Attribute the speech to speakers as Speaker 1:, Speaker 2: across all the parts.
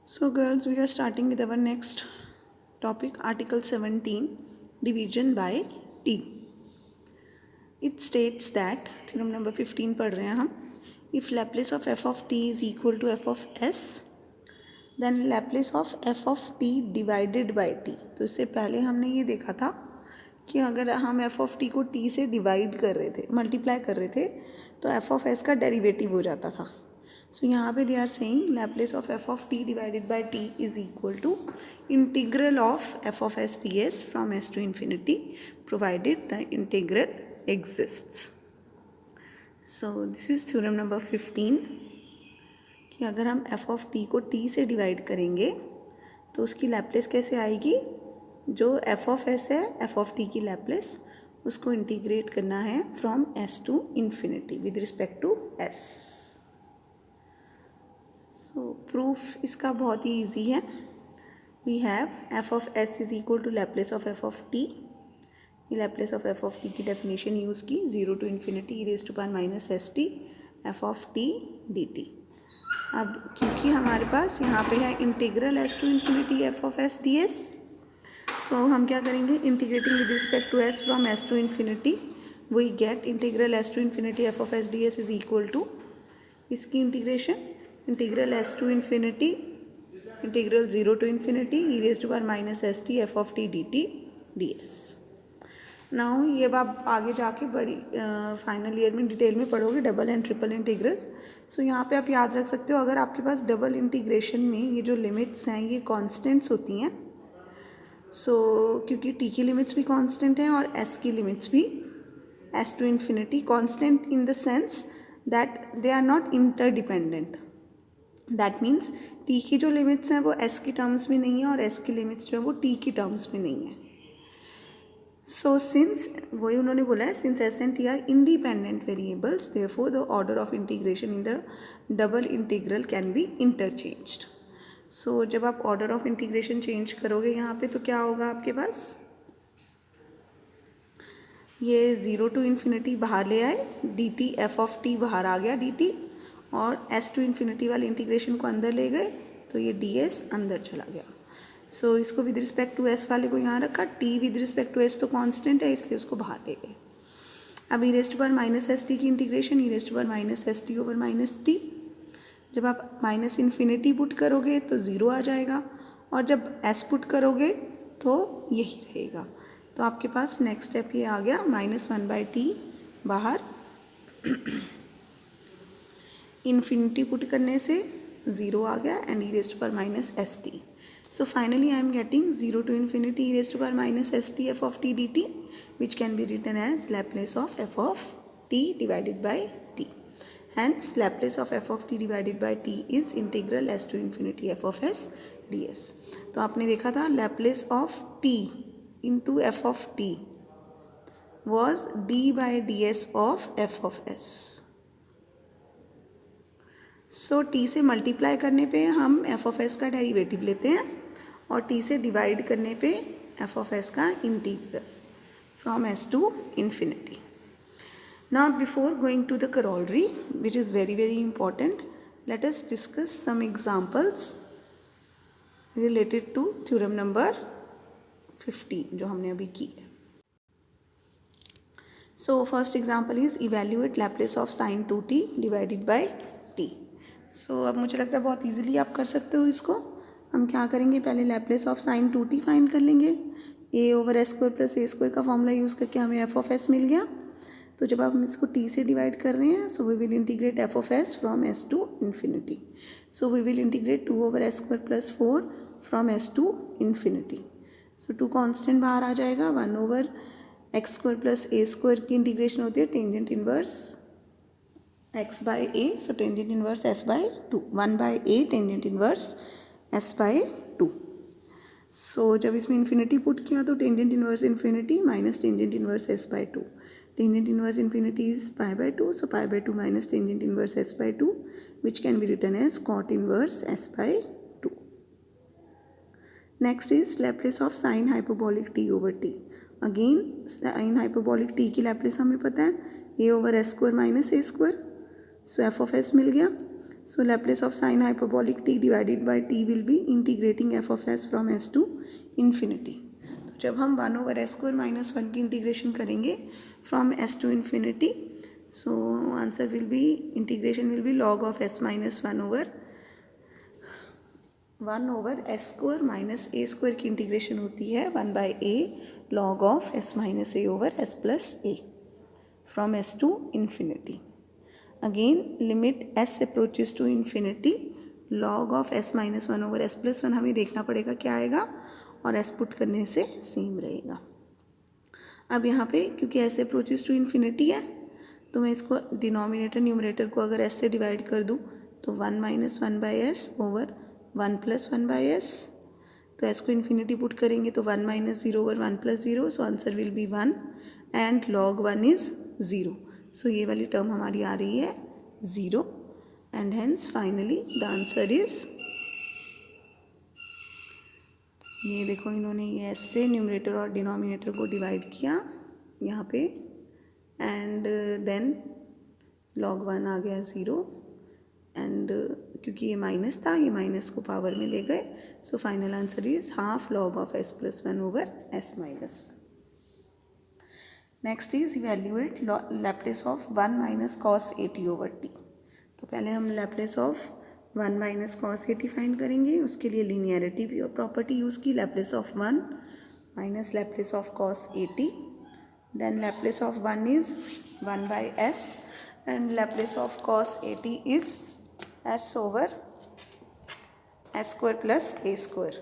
Speaker 1: So girls, we are starting with our next topic, Article 17, division by t. It states that, theorem number 15 पढ़ रहे हैं हम, if Laplace of f of t is equal to f of s, then Laplace of f of t divided by t. तो इससे पहले हमने ये देखा था कि अगर हम f of t को t से डिवाइड कर रहे थे, मल्टीप्लाई कर रहे थे, तो f of s का डेरिवेटिव हो जाता था. So यहाँ पे they are saying Laplace of f of t divided by t is equal to integral of f of s ds from s to infinity provided the integral exists. So this is theorem number 15 कि अगर हम f of t को t से divide करेंगे तो उसकी Laplace कैसे आएगी. जो f of s है f of t की Laplace उसको इंटीग्रेट करना है from s to infinity with respect to s. So proof इसका बहुत ही ईजी है. We have F of S is equal to Laplace of F of T. Laplace of F of T की definition use की, 0 to infinity e raised to power minus S T F of T D T. अब क्योंकि हमारे पास यहाँ पे है integral S to infinity F of S D S, so हम क्या करेंगे, integrating with respect to S from S to infinity we get integral S to infinity F of S D S is equal to इसकी integration integral s to infinity इंटीग्रल 0 to infinity e raised to power minus S T F of T D T D S. Now ये आप आगे जाके बड़ी final year में detail में पढ़ोगे डबल एंड ट्रिपल इंटीग्रल. सो यहाँ पे आप याद रख सकते हो, अगर आपके पास डबल इंटीग्रेशन में ये जो लिमिट्स हैं ये कॉन्स्टेंट्स होती हैं. सो क्योंकि t की लिमिट्स भी कॉन्स्टेंट हैं और s की लिमिट्स भी s to infinity constant in the sense that they are not interdependent. That means t की जो लिमिट्स हैं वो s की टर्म्स में नहीं है और s की लिमिट्स जो है वो t की टर्म्स में नहीं है. सो सिंस वही उन्होंने बोला है, since s and t are independent variables therefore the order of integration in the double integral can be interchanged. So जब आप ऑर्डर ऑफ इंटीग्रेशन चेंज करोगे यहाँ पे तो क्या होगा आपके पास, ये 0 to infinity बाहर ले आए, D T F of T बाहर आ गया डी टी, और s टू इन्फिनिटी वाले इंटीग्रेशन को अंदर ले गए तो ये ds अंदर चला गया. सो इसको विद रिस्पेक्ट टू s वाले को यहाँ रखा, t with respect to s तो कांस्टेंट है इसलिए उसको बाहर ले गए. अब e raised to power minus S T की integration e raised to power minus S T over minus T. जब आप माइनस इन्फिनिटी पुट करोगे तो 0 आ जाएगा और जब s पुट करोगे तो यही रहेगा. तो आपके पास नेक्स्ट स्टेप ये आ गया, -1/t बाहर, इन्फिनिटी पुट करने से 0 आ गया and e raised to power minus S T. So finally I am getting 0 to infinity e raised to power minus S T F of T D T which can be written as Laplace of F of T divided by T. Hence Laplace of F of T divided by T is integral S to infinity F of S D S. तो आपने देखा था Laplace of T into F of T was D by D S of F of S. So t से multiply करने पे हम f of s का derivative लेते हैं और t से डिवाइड करने पे f ऑफ s का integral from s to infinity. Now before going to the corollary which is very very important, let us discuss some examples related to theorem number 15 जो हमने अभी की है. So first example is evaluate Laplace of sine 2t divided by t. सो अब मुझे लगता है बहुत इजीली आप कर सकते हो इसको. हम क्या करेंगे, पहले Laplace of sine 2t find कर लेंगे. a over S square plus A square का फॉर्मूला यूज़ करके हमें एफ ऑफ एस मिल गया. तो जब आप हम इसको t से डिवाइड कर रहे हैं, so we will integrate F of S from S to infinity. So we will integrate 2 over S square plus 4 from S to infinity. So 2 constant बाहर आ जाएगा. 1 over X square plus A square की integration होती है tangent inverse x by a, so tangent inverse s by 2, 1 by a tangent inverse s by 2. so जब इसमें infinity put किया तो tangent inverse infinity minus tangent inverse s by 2. Tangent inverse infinity is pi by 2, so pi by 2 minus tangent inverse s by 2 which can be written as cot inverse s by 2. next is Laplace of sin hyperbolic t over t. again sin hyperbolic t की Laplace हमें पता है a over s square minus A square. So F of S मिल गया. So Laplace of sin hyperbolic t divided by t will be integrating f of s from s to infinity. तो जब हम 1/s² - 1 की integration करेंगे from s to infinity, so answer will be, integration will be log of s minus 1 over s² - a² की integration होती है 1/a log of s minus a over s plus a from s to infinity. Again limit s approaches to infinity, log of s minus 1 over s plus 1 हमें देखना पड़ेगा क्या आएगा, और s put करने से सेम रहेगा. अब यहाँ पे क्योंकि s approaches to infinity है, तो मैं इसको डिनोमिनेटर न्यूमरेटर को अगर s से डिवाइड कर दूँ तो 1 minus 1/s over 1 plus 1/s. तो s को इन्फिनिटी पुट करेंगे तो 1 minus 0 over 1 plus 0, so answer will be 1 and log 1 is 0. सो ये वाली टर्म हमारी आ रही है 0 and hence finally the answer is, ये देखो इन्होंने ये s से न्यूमरेटर और डिनोमिनेटर को डिवाइड किया यहाँ पे, एंड देन log 1 आ गया 0, एंड क्योंकि ये माइनस था, ये माइनस को पावर में ले गए, so final answer is half log of s plus 1 over s minus 1. Next is evaluate Laplace of 1 minus cos 80 over t. तो पहले हम Laplace of 1 minus cos 80 find करेंगे. उसके लिए लीनियरिटी प्रॉपर्टी यूज़ की, Laplace of 1 minus Laplace of cos 80, then Laplace of 1 is 1/s and Laplace of cos 80 is s over s² plus a².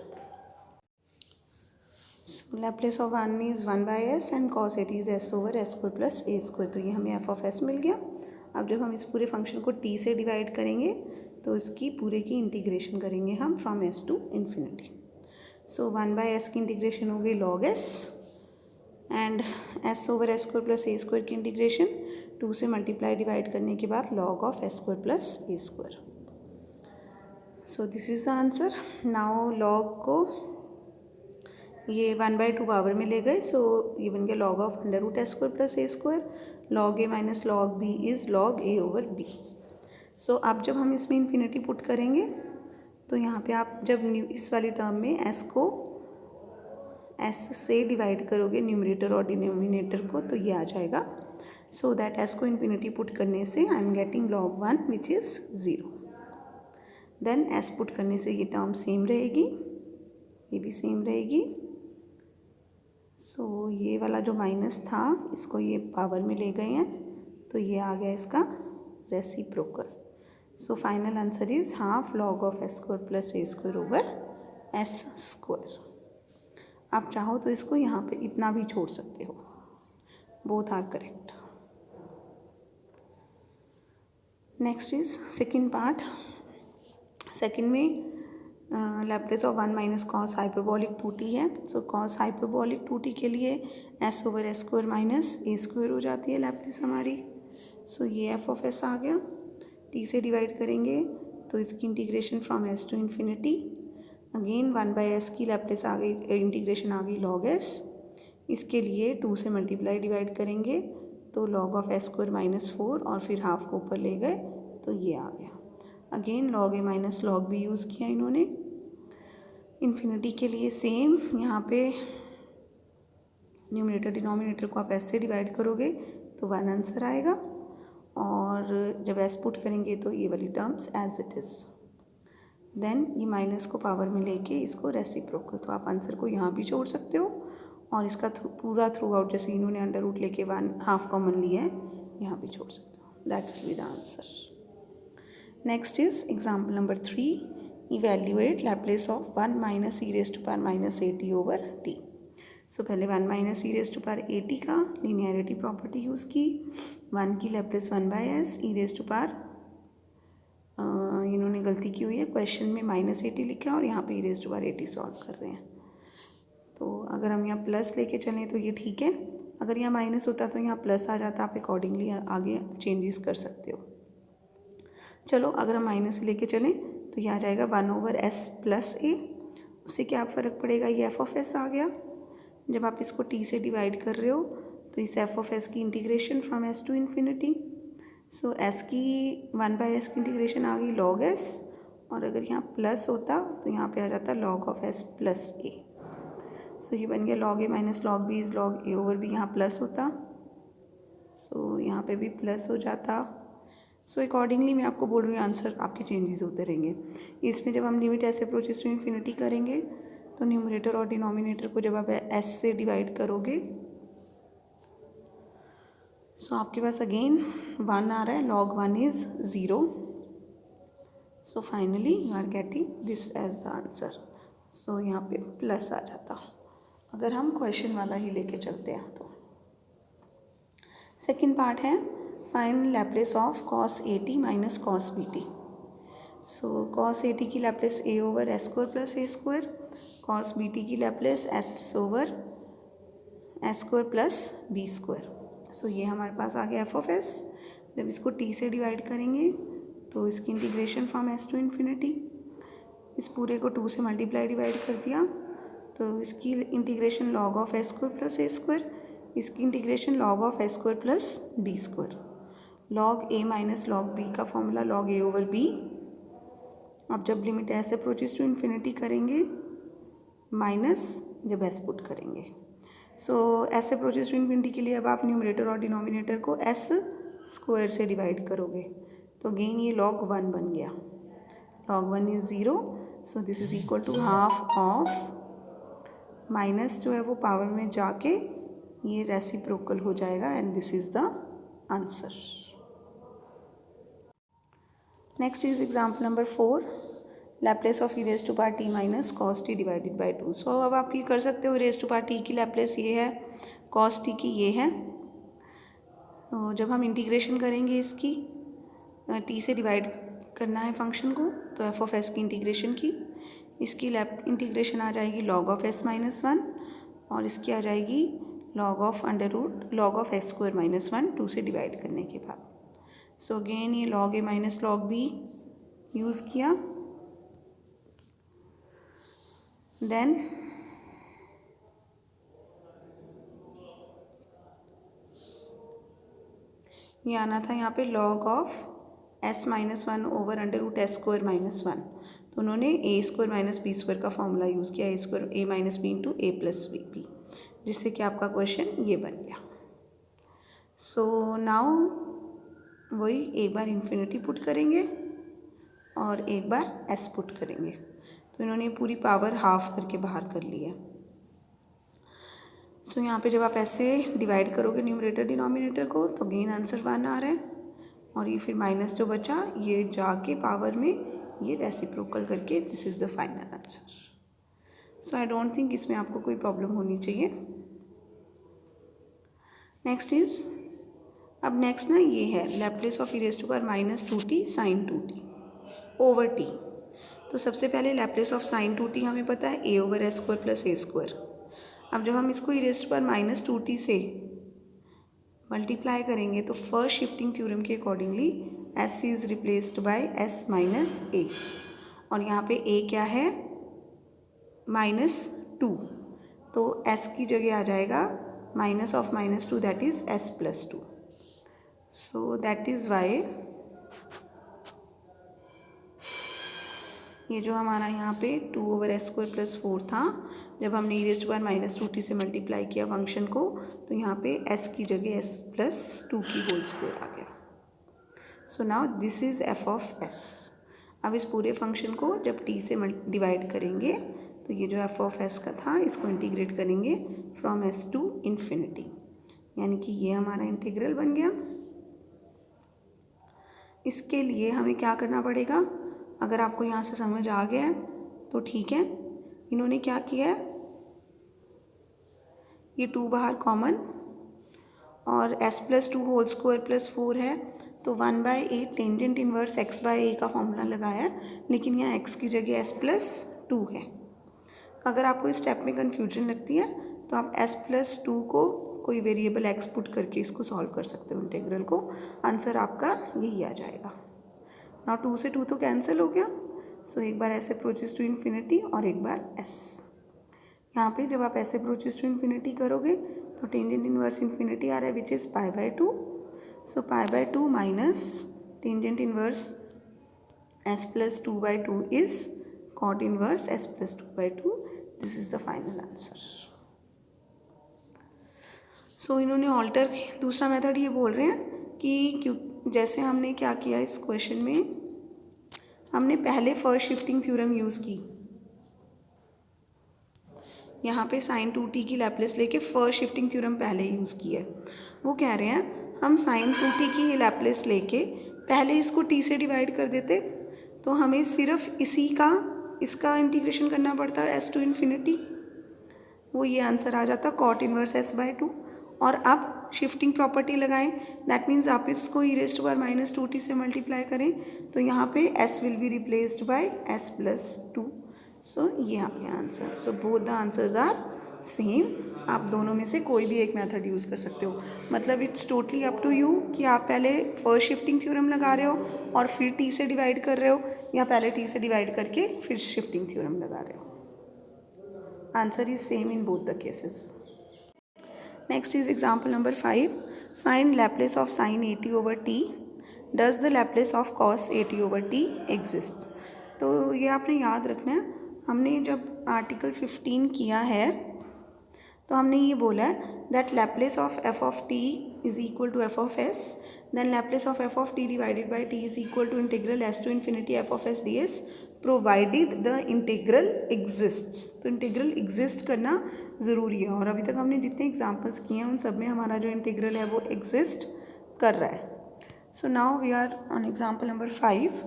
Speaker 1: So Laplace of 1 is 1/s and cos 80 is s over s² plus a². तो ये हमें f of s मिल गया. अब जब हम इस पूरे function को t से डिवाइड करेंगे तो इसकी पूरे की इंटीग्रेशन करेंगे हम from s to infinity. So 1/s की इंटीग्रेशन हो गई log s, and s over s² plus a² की इंटीग्रेशन 2 से मल्टीप्लाई डिवाइड करने के बाद log of s² plus a². So this is the answer. Now log को ये 1/2 पावर में ले गए, सो ये बन गया log of √s² plus a². log a minus log b is log a over b. सो अब जब हम इसमें इन्फिनिटी पुट करेंगे तो यहाँ पे आप जब इस वाली टर्म में s को s से डिवाइड करोगे न्यूमरेटर और डिनोमिनेटर को, तो ये आ जाएगा. सो दैट s को इन्फिनिटी पुट करने से I am getting log 1 which is 0. Then s put करने से ये टर्म सेम रहेगी, ये भी सेम रहेगी. सो ये वाला जो माइनस था इसको ये पावर में ले गए हैं, तो ये आ गया इसका reciprocal. So final answer is half log of s² plus a² over s². आप चाहो तो इसको यहाँ पे इतना भी छोड़ सकते हो. Both are correct. Next is second part. Second में Laplace of 1 minus cos hyperbolic 2t है. सो cos हाइपरबॉलिक 2t के लिए s over s² minus a² हो जाती है लैप्लेस हमारी. सो ये f of s आ गया. t से डिवाइड करेंगे तो इसकी integration from s to infinity. Again 1/s की लैप्लेस आ गई, इंटीग्रेशन आ गई log s. इसके लिए 2 से मल्टीप्लाई डिवाइड करेंगे तो log ऑफ s² minus 4 और फिर हाफ को ऊपर ले गए तो ये आ गया. Again log a minus log b use किया इन्होंने. इन्फिनिटी के लिए सेम, यहाँ पे न्यूमरेटर डिनोमिनेटर को आप s से डिवाइड करोगे तो 1 आंसर आएगा, और जब s पुट करेंगे तो ये वाली terms as it is. Then ये माइनस को पावर में लेके इसको रेसिप्रोकल, तो आप आंसर को यहाँ भी छोड़ सकते हो और इसका पूरा थ्रू आउट, जैसे इन्होंने अंडर रूट लेके 1 हाफ कॉमन लिया है, यहाँ भी छोड़ सकते हो. That will be the answer. Next is example number 3. Evaluate Laplace of 1 minus e raised to power minus 80 over t. सो पहले 1 minus e raised to power 80 का लीनियरिटी प्रॉपर्टी यूज़ की. 1 की Laplace 1/s, e raised to power इन्होंने गलती की हुई है, question में -80 लिखा है और यहाँ पे e raised to power 80 solve कर रहे हैं. तो अगर हम यहाँ प्लस लेके चलें तो ये ठीक है, अगर यहाँ माइनस होता तो यहाँ प्लस आ जाता. आप अकॉर्डिंगली आगे चेंजेस कर सकते हो. चलो अगर हम माइनस लेके चलें तो ये आ जाएगा 1 over s plus a. उससे क्या फ़र्क पड़ेगा, ये f of s आ गया. जब आप इसको t से डिवाइड कर रहे हो तो इस f of s की integration from s to infinity. So S की 1/s की इंटीग्रेशन आ गई लॉग एस, और अगर यहाँ प्लस होता तो यहाँ पे आ जाता log of S plus A. So ये बन गया log A minus log B is log A over B, यहाँ प्लस होता, सो यहाँ पे भी प्लस हो जाता। सो अकॉर्डिंगली मैं आपको बोल रही हूँ आंसर आपके चेंजेस होते रहेंगे। इसमें जब हम लिमिट ऐसे अप्रोचेस टू इन्फिनिटी करेंगे तो न्यूमरेटर और डिनोमिनेटर को जब आप एस से डिवाइड करोगे, सो आपके पास अगेन 1 आ रहा है, log 1 is 0। So finally you are getting this as the answer. So यहाँ पे प्लस आ जाता अगर हम क्वेश्चन वाला ही लेके चलते हैं। तो सेकेंड पार्ट है find Laplace of cos A T minus cos B T. So cos A T की Laplace A over S square plus A square, cos B T की Laplace S over S square plus B square. So ये हमारे पास आ गया F of S. जब इसको T से divide करेंगे तो इसकी integration from S to infinity, इस पूरे को 2 से मल्टीप्लाई डिवाइड कर दिया तो इसकी integration log of S square plus A square, इसकी integration log of S square plus B square. Log A minus log B का formula log A over B. अब जब limit S approaches to infinity करेंगे minus जब S put करेंगे, so S approaches to infinity के लिए अब आप न्यूमरेटर और डिनोमिनेटर को एस स्क्वायर से डिवाइड करोगे तो अगेन ये log 1 बन गया। log 1 is 0, so this is equal to half of minus जो है वो पावर में जाके ये रेसिप्रोकल हो जाएगा and this is the answer. Next is example number 4, Laplace of E raise to power T minus cos T divided by 2। So अब आप ये कर सकते हो, रेज टू पावर टी की लैप्लेस ये है, कॉस टी की ये है। तो जब हम इंटीग्रेशन करेंगे इसकी टी से डिवाइड करना है फंक्शन को, तो एफ ऑफ एस की इंटीग्रेशन की, इसकी इंटीग्रेशन आ जाएगी लॉग ऑफ एस माइनस 1 और इसकी आ जाएगी log of under root log of S square minus 1 2 से डिवाइड करने के बाद। सो अगेन ये log A minus log B use किया, देन ये आना था यहाँ पे log of S minus 1 over under root S square minus 1। तो उन्होंने A square minus B square का फॉर्मूला यूज़ किया, A square A minus B into A plus B P, जिससे कि आपका क्वेश्चन ये बन गया। सो नाउ वही एक बार इन्फिनिटी पुट करेंगे और एक बार एस पुट करेंगे, तो इन्होंने पूरी पावर हाफ करके बाहर कर ली है। सो यहाँ पे जब आप ऐसे डिवाइड करोगे न्यूमरेटर डिनोमिनेटर को तो अगेन आंसर 1 आ रहा है, और ये फिर माइनस जो बचा ये जाके पावर में ये रेसिप्रोकल करके this is the final answer. So I don't think इसमें आपको कोई प्रॉब्लम होनी चाहिए। नेक्स्ट इज, अब नेक्स्ट ना ये है Laplace of E raise to power minus 2t sine 2t over T. तो सबसे पहले लैप्लेस ऑफ साइन 2t हमें पता है A over S square plus A square. अब जब हम इसको E raise to power minus 2t से मल्टीप्लाई करेंगे तो फर्स्ट शिफ्टिंग थ्योरम के accordingly S is replaced by S minus A, और यहाँ पे ए क्या है -2, तो एस की जगह आ जाएगा minus of -2 that is S plus 2। So that is why ये जो हमारा यहाँ पे 2 ओवर एस स्क्वायर प्लस 4 था, जब हमने E raise to power minus 2t से मल्टीप्लाई किया फंक्शन को तो यहाँ पे s की जगह s प्लस 2 की होल स्क्वायर आ गया। So now this is F of s। अब इस पूरे फंक्शन को जब t से डिवाइड करेंगे तो ये जो एफ ऑफ s का था इसको इंटीग्रेट करेंगे फ्रॉम s टू इन्फिनिटी, यानी कि ये हमारा इंटीग्रल बन गया। इसके लिए हमें क्या करना पड़ेगा, अगर आपको यहाँ से समझ आ गया है तो ठीक है। इन्होंने क्या किया है, ये 2 बाहर कॉमन और s plus 2 whole square plus 4 है, तो 1/8 टेंजेंट इनवर्स x/a का फॉर्मूला लगाया है, लेकिन यहाँ x की जगह s प्लस 2 है। अगर आपको इस स्टेप में कन्फ्यूजन लगती है तो आप s प्लस 2 को कोई वेरिएबल x पुट करके इसको सॉल्व कर सकते हो इंटीग्रल को, आंसर आपका यही आ जाएगा। ना 2 से 2 तो कैंसिल हो गया, सो एक बार ऐसे अप्रोचेस टू इन्फिनिटी और एक बार s। यहाँ पे जब आप ऐसे अप्रोचेस टू इन्फिनिटी करोगे तो टेंजेंट इनवर्स इन्फिनिटी आ रहा है which is π/2, So pi by 2 minus tangent inverse s plus 2 by 2 is cot inverse s plus 2 by 2. This is the final answer. So इन्होंने ऑल्टर दूसरा मेथड ये बोल रहे हैं कि क्यों जैसे हमने क्या किया इस क्वेश्चन में, हमने पहले फर्स्ट शिफ्टिंग थ्योरम यूज़ की, यहाँ पे sin 2t की लैप्लेस लेके फर्स्ट शिफ्टिंग थ्योरम पहले यूज़ की है। वो कह रहे हैं हम sin 2t की ये लैप्लेस लेके पहले इसको t से डिवाइड कर देते तो हमें सिर्फ इसका इंटीग्रेशन करना पड़ता है s टू इन्फिनिटी, वो ये आंसर आ जाता कॉट इनवर्स s बाय 2। और अब शिफ्टिंग प्रॉपर्टी लगाएं, दैट मीन्स आप इसको e⁻⁻2t से मल्टीप्लाई करें तो यहाँ पे s will be replaced by s plus 2। So ये आपके answer. So both the answers are same. आप दोनों में से कोई भी एक मेथड यूज़ कर सकते हो, मतलब it's totally up to you कि आप पहले फर्स्ट शिफ्टिंग थ्योरम लगा रहे हो और फिर t से डिवाइड कर रहे हो, या पहले t से डिवाइड करके फिर शिफ्टिंग थ्योरम लगा रहे हो। Answer is same in both the cases. Next is example number 5। Find Laplace of sin 80 over t, does the Laplace of cos 80 over t exist. तो ये आपने याद रखना है, हमने जब आर्टिकल 15 किया है तो हमने ये बोला है that Laplace of f of t is equal to f of s, then Laplace of f of t divided by t is equal to integral s to infinity f of s ds provided the integral exists. तो integral exist करना ज़रूरी है, और अभी तक हमने जितने examples किए हैं उन सब में हमारा जो इंटीग्रल है वो एग्जिस्ट कर रहा है। So now we are on example number 5।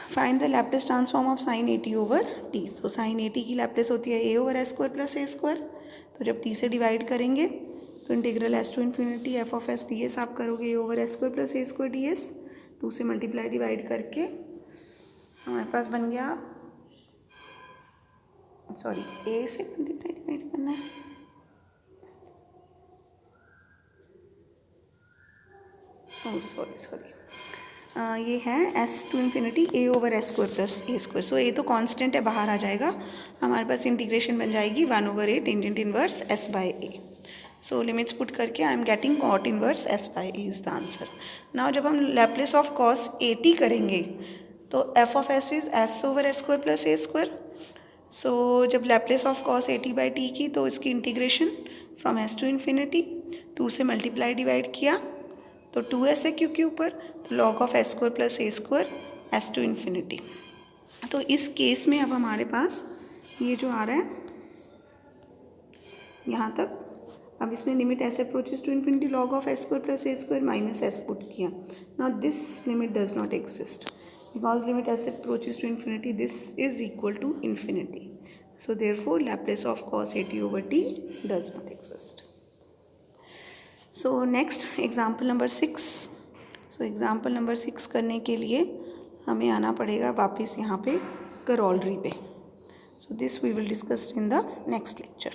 Speaker 1: Find the Laplace transform of sin 80 over t। तो sin 80 की लैप्लेस होती है a over s square plus a square, तो जब t से डिवाइड करेंगे तो integral s to infinity f of s ds आप करोगे a over s square plus a square ds, 2 से मल्टीप्लाई डिवाइड करके हमारे पास बन गया, सॉरी a से मल्टीप्लाई डिवाइड करना है, सॉरी ये है s to infinity a over s square plus a square. So a तो कांस्टेंट है, बाहर आ जाएगा, हमारे पास इंटीग्रेशन बन जाएगी 1 over a tangent inverse s by a। So limits put करके I am getting cot inverse s by a is the answer. Now जब हम लैप्लेस ऑफ cos 80 करेंगे तो f of s is s over s square plus a square. So जब Laplace of cos 80 by t की तो इसकी integration from s to infinity 2 से multiply divide किया तो 2s है क्योंकि ऊपर, तो log of s square plus a square s to infinity. तो इस केस में अब हमारे पास ये जो आ रहा है यहाँ तक, अब इसमें limit s approaches to infinity log of s square plus a square minus s put किया। Now this limit does not exist because limit s approaches to infinity this is equal to infinity. So therefore Laplace of cos 80 over t does not exist. So next example number 6। So example number 6 करने के लिए हमें आना पड़ेगा वापस यहाँ पे corollary पे। So this we will discuss in the next lecture.